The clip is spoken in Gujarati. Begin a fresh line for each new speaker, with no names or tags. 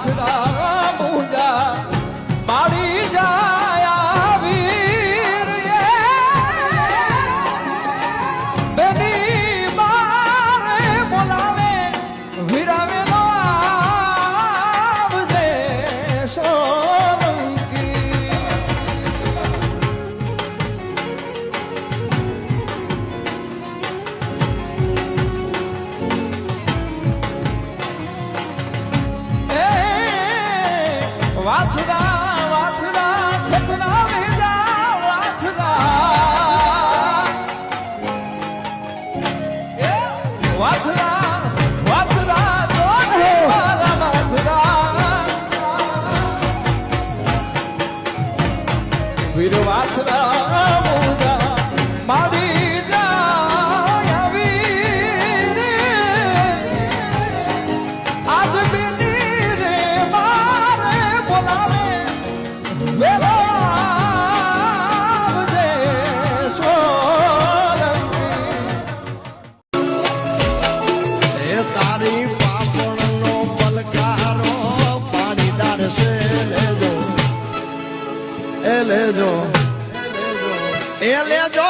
વાછડા મુજા મારી જાય વીર બેની મારે બોલાવે વીરાવે નો આવજે સોલંકી વાછડા વાછડા છપના વેજા વાછડા વાછડા વાછડા જોડે મારા વાછડા વીર વાછડા મુજા મારી જાય વીર આજ બેની રે મારે બોલાવે વેલો આવજે સોલંકી
એ તારી પાપણનો પલકારો પાણીદાર છે લેજો એ લેજો એ લેજો